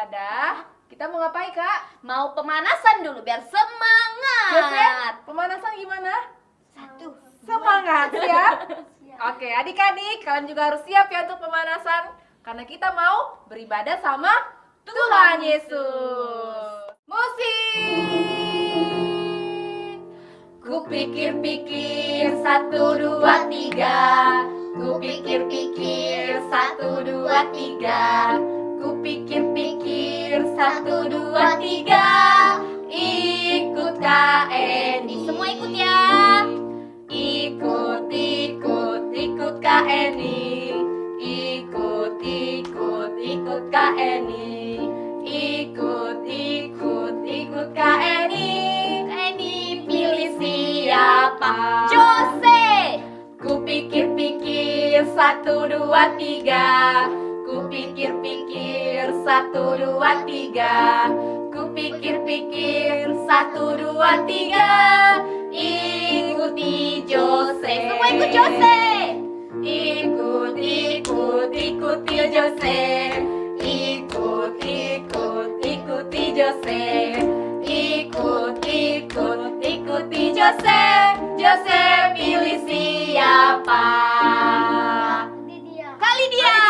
beribadah, kita mau ngapain, Kak? Mau pemanasan dulu biar semangat. Jose, pemanasan gimana? Satu. Semangat, siap? Oke, adik-adik, kalian juga harus siap ya untuk pemanasan. Karena kita mau beribadah sama Tuhan Yesus. Musik! Kupikir-pikir 1, 2, 3. Kupikir-pikir 1, 2, 3. Kupikir-pikir 1, 2, 3. Ikut Kak Eni. Semua ikut ya. Ikut Kak Eni. Ikut Kak Eni. Ikut Kak Eni. Kak Eni pilih siapa? Jose. Kupikir-pikir 1, 2, 3. Kupikir-pikir 1, 2, 3. Kupikir-pikir 1, 2, 3. Ikuti Jose. Semua ikut Jose. Ikuti Jose. Ikuti Jose. Ikuti Jose. Jose pilih siapa? Kali dia.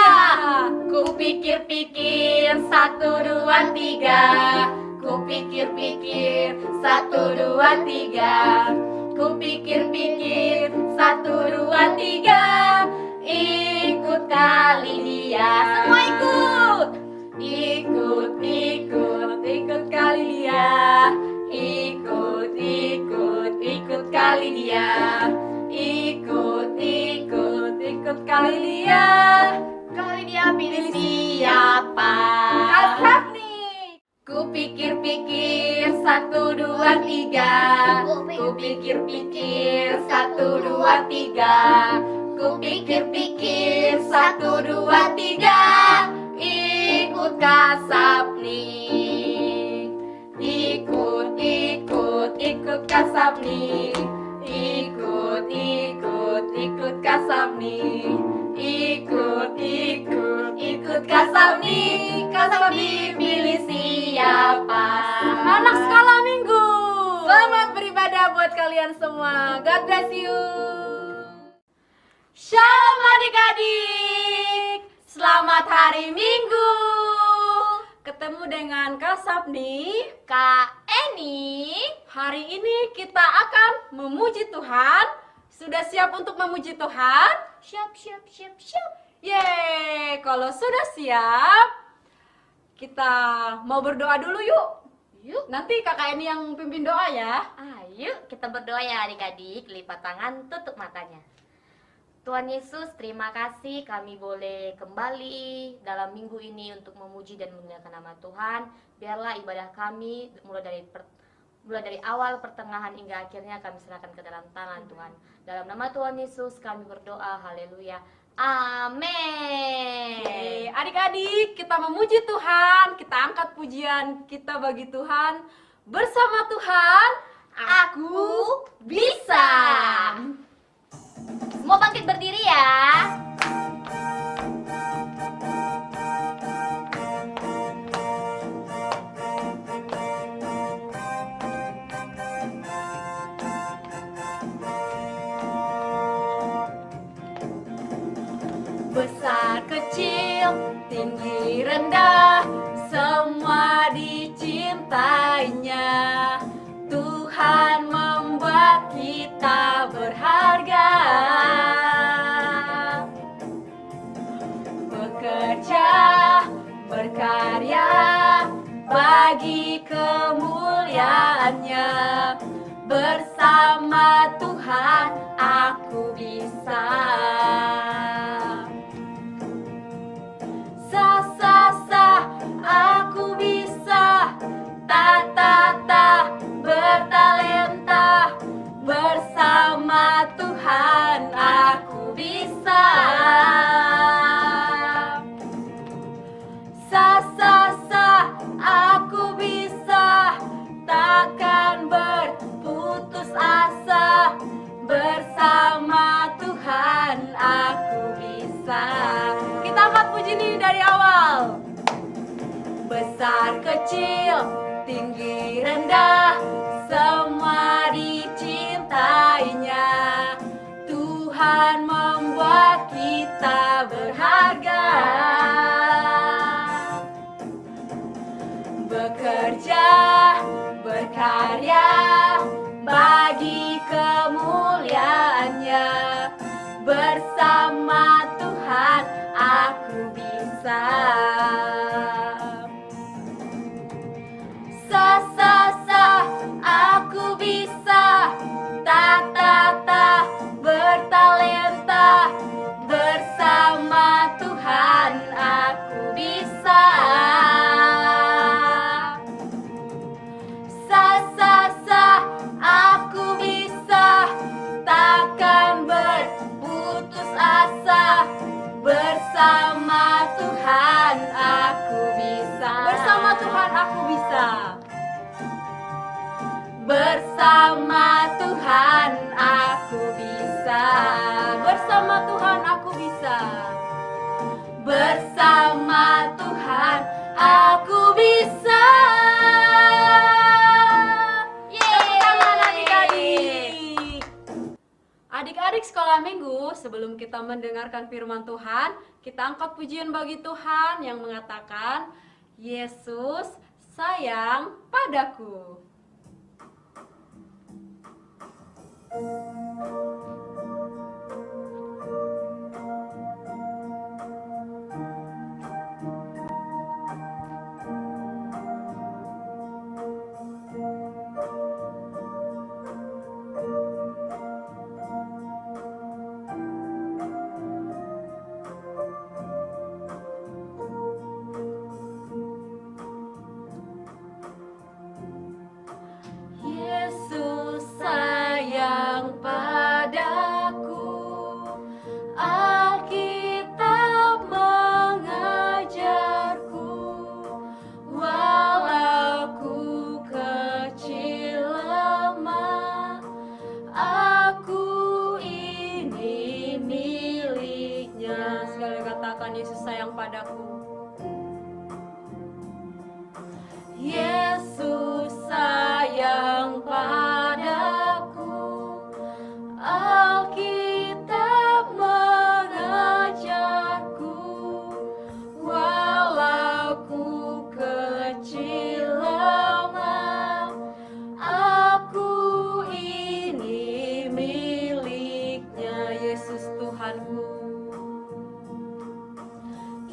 Kupikir-pikir 1, 2, 3. Kupikir-pikir 1, 2, 3. Kupikir-pikir 1, 2, 3. Ikut kali dia. Semua ikut. Ikut kali dia. Ikut kali dia. Ikut kali dia. Kali dia pilih siapa? Kasap nih. Kupikir-pikir 1, 2, 3. Kupikir-pikir 1, 2, 3. Kupikir-pikir 1, 2, 3. Ikut Kasap nih. Ikut Kasap nih. Ikut Kasap nih. Ikut Kasap nih. Kasap dipilih siapa? Anak sekolah minggu. Selamat beribadah buat kalian semua. God bless you. Shalom adik-adik. Selamat hari Minggu. Ketemu dengan Kasap nih. Kak Eni. Hari ini kita akan memuji Tuhan. Sudah siap untuk memuji Tuhan? Siap. Yeay, kalau sudah siap, kita mau berdoa dulu yuk. Yuk. Nanti kakak ini yang pimpin doa ya. Ayo kita berdoa ya adik-adik. Lipat tangan, tutup matanya. Tuhan Yesus, terima kasih kami boleh kembali dalam minggu ini untuk memuji dan memuliakan nama Tuhan. Biarlah ibadah kami mulai dari awal, pertengahan hingga akhirnya kami serahkan ke dalam tangan Tuhan. Dalam nama Tuhan Yesus kami berdoa. Haleluya. Amin. Oke, adik-adik, kita memuji Tuhan, kita angkat pujian kita bagi Tuhan. Bersama Tuhan, Aku bisa. Semua bangkit berdiri ya. Besar kecil, tinggi rendah, semua dicintainya. Tuhan membuat kita berharga. Bekerja, berkarya bagi kemuliaannya. Bersama Tuhan aku bisa. Aku bisa. Bertalenta. Bersama Tuhan aku bisa. Aku bisa. Takkan berputus asa. Bersama Tuhan aku bisa. kita angkat puji ini dari awal. besar kecil, tinggi rendah, semua dicintainya. Tuhan membuat kita berharga. Bekerja, berkarya bagi kemuliaannya. Bersama Tuhan aku bisa. Aku bisa. Ta bertalenta. Bersama Tuhan aku bisa. Aku bisa. Takkan berputus asa. Bersama Tuhan aku bisa. Bersama Tuhan aku bisa. Bersama Tuhan aku bisa. Bersama Tuhan aku bisa. Bersama Tuhan aku bisa. Tepuk tangan adik-adik. Adik-adik sekolah minggu, sebelum kita mendengarkan firman Tuhan, kita angkat pujian bagi Tuhan yang mengatakan, Yesus sayang padaku. Yesus sayang padaku, Alkitab mengajarku, walau ku kecil lemah, aku ini miliknya. Sekali katakan, Yesus sayang padaku. Yesus sayang padaku, Alkitab mengajarku, walau ku kecil lemah, aku ini miliknya. Yesus Tuhanku.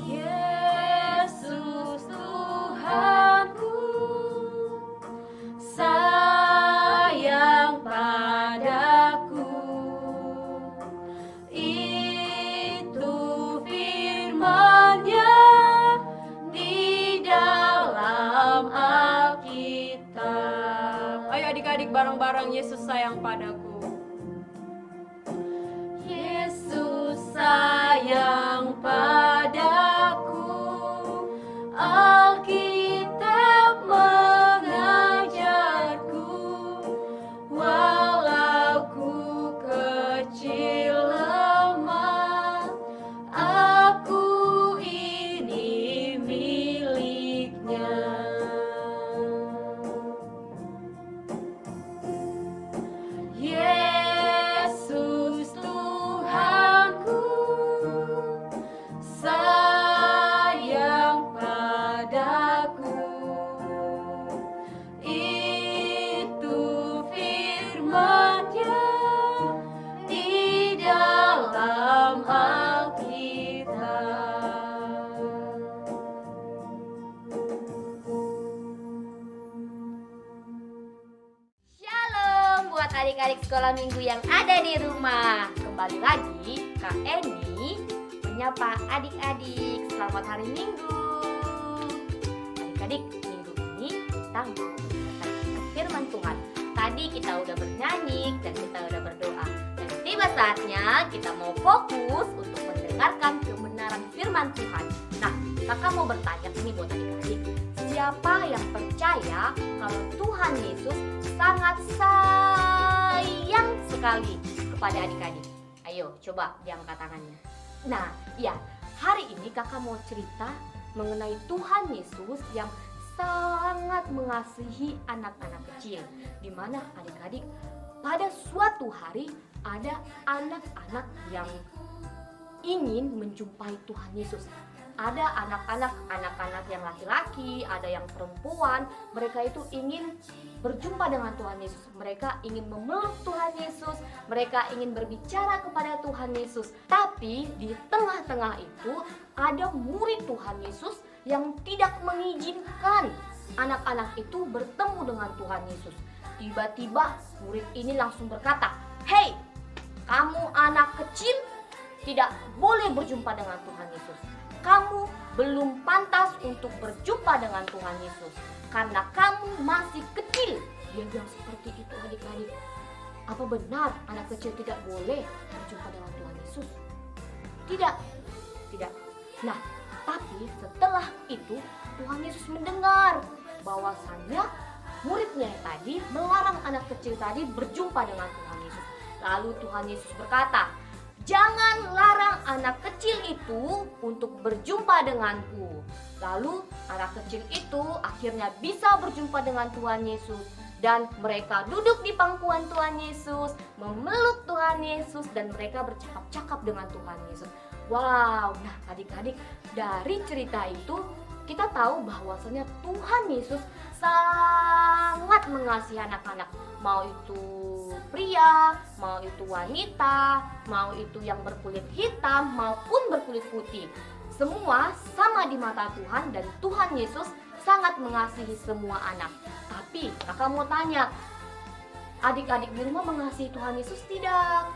Yesus Tuhanku, sayang padaku. Itu firman-Nya di dalam Alkitab. Ayo adik-adik bareng-bareng, Yesus sayang padaku. Yesus sayang padaku, Alkitab mengajarku, walau ku kecil lemah, aku ini miliknya. Yesus Tuhanku, sayang padaku. Itu firman-Nya di dalam Alkitab. Shalom buat adik-adik sekolah minggu yang ada di rumah. Kembali lagi Kak Eni menyapa adik-adik. Selamat hari Minggu. Adik-adik, minggu ini kita mau mendengarkan firman Tuhan. Tadi kita udah bernyanyi dan kita udah berdoa. Dan tiba saatnya kita mau fokus untuk mendengarkan kebenaran firman Tuhan. Nah, kakak mau bertanya nih buat adik-adik. Siapa yang percaya kalau Tuhan Yesus sangat sayang sekali kepada adik-adik? Ayo coba diangkat tangannya. Nah, ya, hari ini kakak mau cerita mengenai Tuhan Yesus yang sangat mengasihi anak-anak kecil. Di mana adik-adik, pada suatu hari ada anak-anak yang ingin menjumpai Tuhan Yesus. Ada anak-anak yang laki-laki, ada yang perempuan, mereka itu ingin berjumpa dengan Tuhan Yesus. Mereka ingin memeluk Tuhan Yesus, mereka ingin berbicara kepada Tuhan Yesus. Tapi di tengah-tengah itu ada murid Tuhan Yesus yang tidak mengizinkan anak-anak itu bertemu dengan Tuhan Yesus. Tiba-tiba murid ini langsung berkata, "Hei, kamu anak kecil, tidak boleh berjumpa dengan Tuhan Yesus. Kamu belum pantas untuk berjumpa dengan Tuhan Yesus karena kamu masih kecil." Dia bilang seperti itu adik-adik. Apa benar anak kecil tidak boleh berjumpa dengan Tuhan Yesus? Tidak. Nah, tapi setelah itu Tuhan Yesus mendengar bahwasannya muridnya yang tadi melarang anak kecil tadi berjumpa dengan Tuhan Yesus. Lalu Tuhan Yesus berkata, "Jangan larang anak kecil itu untuk berjumpa denganku." Lalu anak kecil itu akhirnya bisa berjumpa dengan Tuhan Yesus. Dan mereka duduk di pangkuan Tuhan Yesus, memeluk Tuhan Yesus, dan mereka bercakap-cakap dengan Tuhan Yesus. Wow, nah adik-adik, dari cerita itu kita tahu bahwasanya Tuhan Yesus sangat mengasihi anak-anak. Mau itu pria, mau itu wanita, mau itu yang berkulit hitam maupun berkulit putih. Semua sama di mata Tuhan dan Tuhan Yesus sangat mengasihi semua anak. Tapi kakak mau tanya, adik-adik di rumah mengasihi Tuhan Yesus tidak?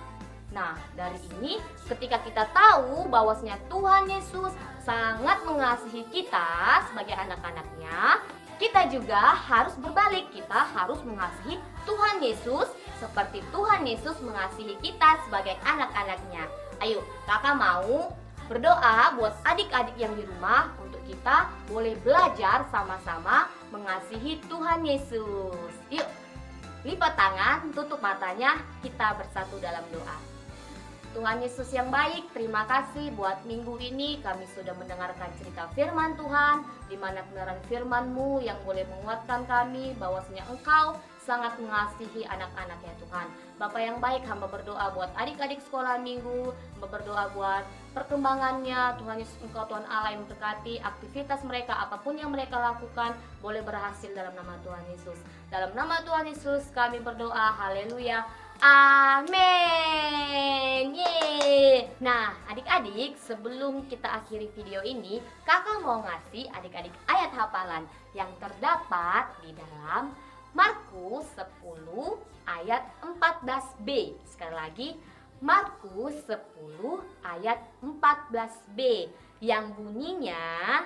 Nah, dari ini ketika kita tahu bahwasanya Tuhan Yesus sangat mengasihi kita sebagai anak-anaknya, kita juga harus berbalik. Kita harus mengasihi Tuhan Yesus seperti Tuhan Yesus mengasihi kita sebagai anak-anaknya. Ayo, kakak mau berdoa buat adik-adik yang di rumah untuk kita boleh belajar sama-sama mengasihi Tuhan Yesus. Yuk, lipat tangan, tutup matanya, kita bersatu dalam doa. Tuhan Yesus yang baik, terima kasih buat minggu ini kami sudah mendengarkan cerita firman Tuhan, di mana kebenaran firman-Mu yang boleh menguatkan kami bahwasanya Engkau sangat mengasihi anak-anak ya Tuhan. Bapak yang baik, hamba berdoa buat adik-adik sekolah minggu, hamba berdoa buat perkembangannya. Tuhan Yesus, Engkau Tuhan Allah yang memberkati aktivitas mereka, apapun yang mereka lakukan boleh berhasil dalam nama Tuhan Yesus. Dalam nama Tuhan Yesus kami berdoa, haleluya. Amin. Yeay. Nah, adik-adik, sebelum kita akhiri video ini, kakak mau ngasih adik-adik ayat hafalan yang terdapat di dalam Markus 10 ayat 14b. Sekali lagi, Markus 10 ayat 14b yang bunyinya,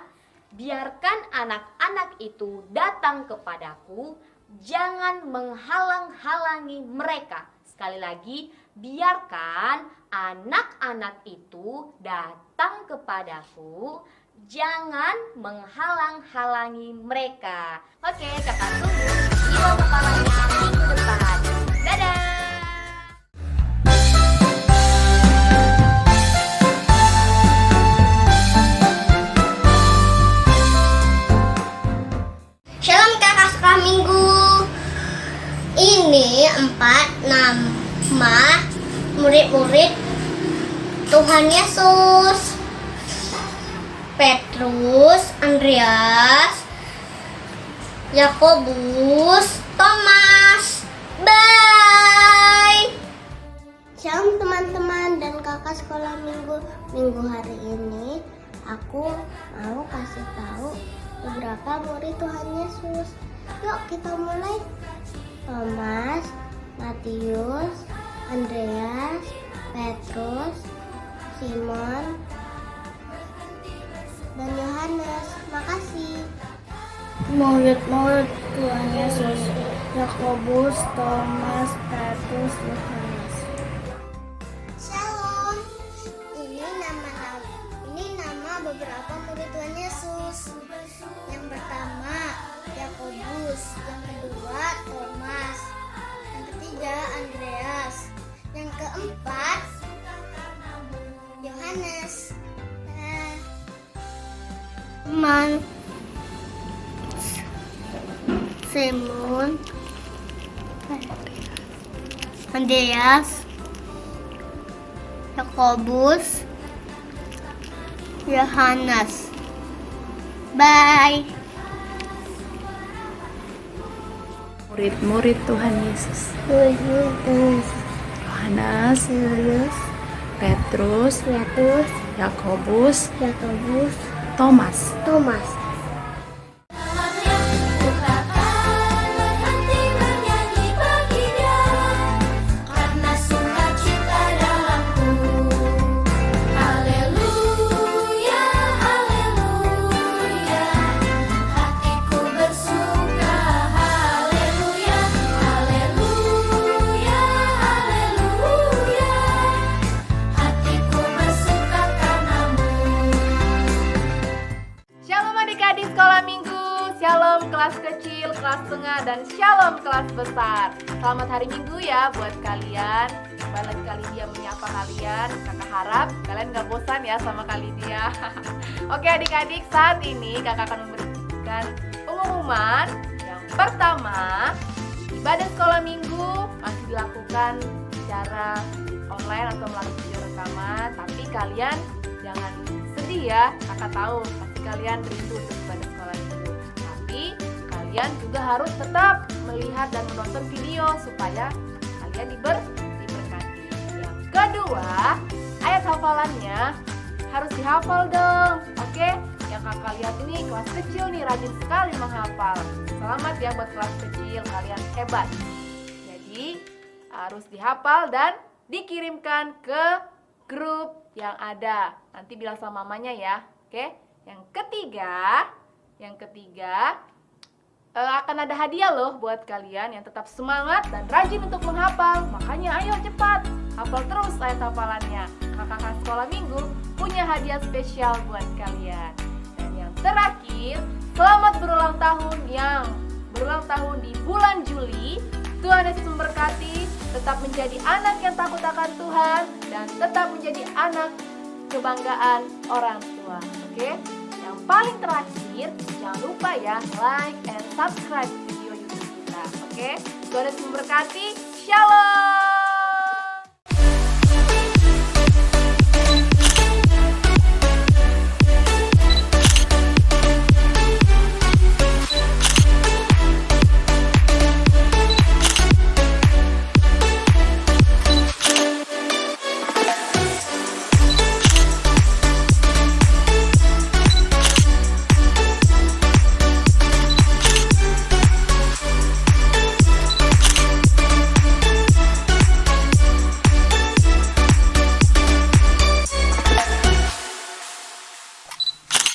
"Biarkan anak-anak itu datang kepadaku, jangan menghalang-halangi mereka." Sekali lagi, biarkan anak-anak itu datang kepadaku, jangan menghalang-halangi mereka. Oke, kakak tunggu video kepalanya minggu depan. Dadah! Shalom kakak sekolah minggu. Ini 4 nama murid-murid Tuhan Yesus: Petrus, Andreas, Yakobus, Thomas. Bye. Shalom teman-teman dan kakak sekolah minggu. Minggu hari ini aku mau kasih tahu beberapa murid Tuhan Yesus. Yuk kita mulai. Thomas, Matius, Andreas, Petrus, Simon, dan Yohanes. Makasih. Murid-murid Tuhan Yesus: Yakobus, Thomas, Petrus, Yohanes. Shalom. Ini nama beberapa murid Tuhan Yesus. Yang pertama Yakobus, yang kedua Thomas, yang ketiga Andreas, yang keempat Yohanes. Tuhan, Simon, Andreas, Yakobus, Yohanes. Bye. Murid-murid Tuhan Yesus, Yohanes, Petrus, Yakobus, Thomas. Shalom adik-adik sekolah minggu, shalom kelas kecil, kelas tengah, dan shalom kelas besar. Selamat hari minggu ya buat kalian. Balik kali dia menyapa kalian. Kakak harap kalian gak bosan ya sama kali dia. Oke adik-adik, saat ini kakak akan memberikan pengumuman. Yang pertama, ibadah sekolah minggu masih dilakukan secara online atau melalui video rekaman. Tapi kalian jangan sedih ya, kakak tahu pasti kalian rindu untuk ibadah sekolah minggu. Tapi kalian juga harus tetap melihat dan menonton video supaya kalian diberkati. Yang kedua, ayat hafalannya harus dihafal dong. Oke? Yang kakak lihat ini kelas kecil nih rajin sekali menghafal. Selamat ya buat kelas kecil, kalian hebat. Jadi harus dihafal dan dikirimkan ke grup yang ada. Nanti bilang sama mamanya ya. Oke? Yang ketiga akan ada hadiah loh buat kalian yang tetap semangat dan rajin untuk menghafal. Makanya ayo cepat hafal terus ayat hafalannya. Kakak sekolah minggu punya hadiah spesial buat kalian. Dan yang terakhir, selamat berulang tahun yang berulang tahun di bulan Juli. Tuhan Yesus memberkati, tetap menjadi anak yang takut akan Tuhan dan tetap menjadi anak kebanggaan orang tua. Oke? Yang paling terakhir, jangan lupa ya like and subscribe video YouTube kita. Oke? Tuhan Yesus memberkati. Shalom.